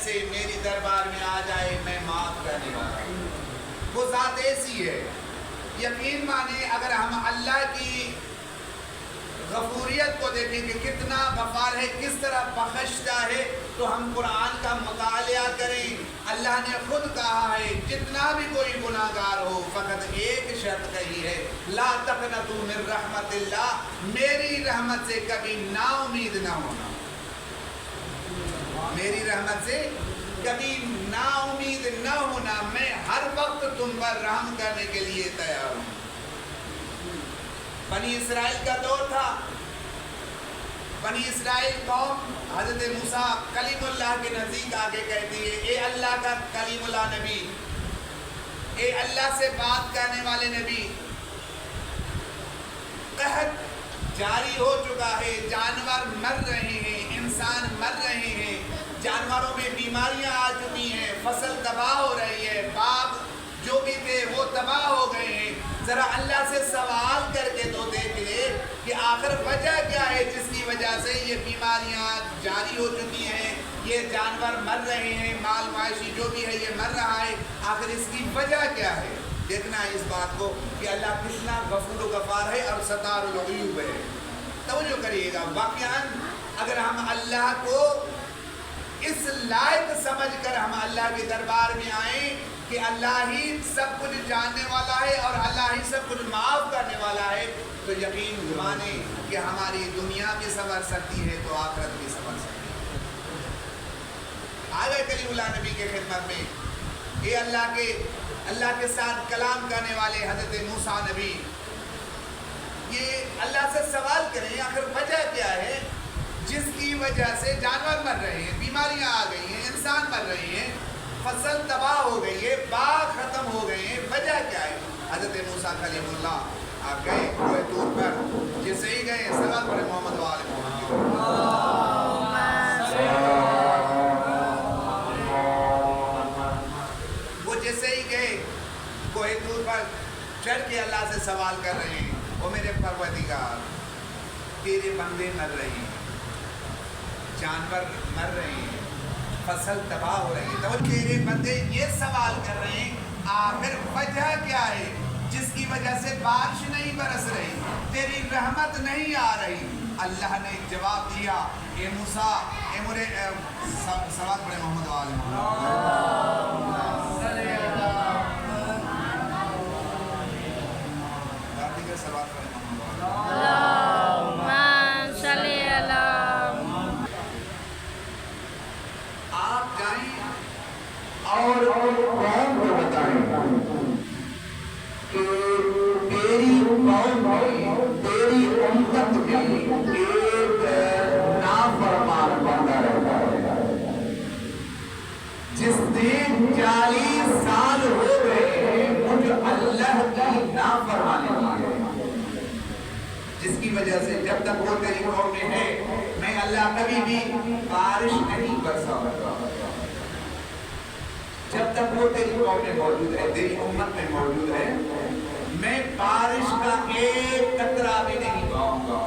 سے میری دربار میں آ جائے، میں معاف کرنے والا ہوں۔ وہ ذات ایسی ہے، یقین مانے اگر ہم اللہ کی غفوریت کو دیکھیں کہ کتنا غفار ہے، کس طرح بخشتا ہے، تو ہم قرآن کا مطالعہ کریں۔ اللہ نے خود کہا ہے جتنا بھی کوئی گناہگار ہو فقط ایک شرط کہی ہے، لا تقنطوا من رحمت اللہ، میری رحمت سے کبھی نا امید نہ ہونا، میری رحمت سے کبھی نا امید نہ ہونا، میں ہر وقت تم پر رحم کرنے کے لیے تیار ہوں۔ بنی اسرائیل کا دور تھا، بنی اسرائیل قوم حضرت موسیٰ کلیم اللہ کے نزدیک آگے کہتی ہے، اے اللہ کا کلیم اللہ نبی، اے اللہ سے بات کرنے والے نبی، قحط جاری ہو چکا ہے، جانور مر رہے ہیں، انسان مر رہے ہیں، جانوروں میں بیماریاں آ چکی ہیں، فصل تباہ ہو رہی ہے، باغ جو بھی تھے وہ تباہ ہو گئے ہیں، ذرا اللہ سے سوال کر کے تو دیکھ لے کہ آخر وجہ کیا ہے جس کی وجہ سے یہ بیماریاں جاری ہو چکی ہیں، یہ جانور مر رہے ہیں، مال معاشی جو بھی ہے یہ مر رہا ہے، آخر اس کی وجہ کیا ہے؟ دیکھنا ہے اس بات کو کہ اللہ کتنا غفور و غفار ہے اور ستار العیوب ہے۔ توجہ کریے گا، واقعاً اگر ہم اللہ کو اس لائق سمجھ کر ہم اللہ کے دربار میں آئیں کہ اللہ ہی سب کچھ جاننے والا ہے اور اللہ ہی سب کچھ معاف کرنے والا ہے، تو یقین مانیں کہ ہماری دنیا بھی سنور سکتی ہے تو آخرت بھی سنور سکتی ہے۔ آگے کلیم اللہ نبی کے خدمت میں، اے اللہ کے ساتھ کلام کرنے والے حضرت موسیٰ نبی، یہ اللہ سے سوال کریں آخر وجہ کیا ہے جس کی وجہ سے جانور مر رہے ہیں، بیماریاں آ گئی ہیں، انسان مر رہے ہیں، فصل تباہ ہو گئی ہے، باغ ختم ہو گئے ہیں، وجہ کیا ہے؟ حضرت موسیٰ کلیم اللہ آپ گئے کوہ طور پر، جسے ہی گئے صلوات پڑھیں محمد و آل محمد، وہ جیسے ہی گئے کوہ طور پر چڑھ کے اللہ سے سوال کر رہے ہیں، وہ میرے پروردگار تیرے بندے مر رہے ہیں، جانور مر رہے ہیں، فصل تباہ ہو رہی ہے، تو تیرے بندے یہ سوال کر رہے ہیں آخر وجہ کیا ہے جس کی وجہ سے بارش نہیں برس رہی، تیری رحمت نہیں آ رہی؟ اللہ نے جواب دیا، اے موسیٰ، اے مرے صلوات پڑھیں محمد و آل محمد، صلوات پڑھیں محمد و آل محمد، آپ جائیں اور قوم کو بتائیں کہ تیری قوم میں، تیری امت میں ایک نافرمان بندہ رہتا ہے جس نے 40 سال ہو گئے ہیں مجھ اللہ کی نافرمانی کی ہے، جس کی وجہ سے جب تک وہ تیری قوم میں ہے میں اللہ کبھی بھی بارش نہیں برساؤں، جب تک وہ تیری قوم میں موجود ہے، تیری امت میں موجود ہے، میں بارش کا ایک قطرہ بھی نہیں پاؤں گا۔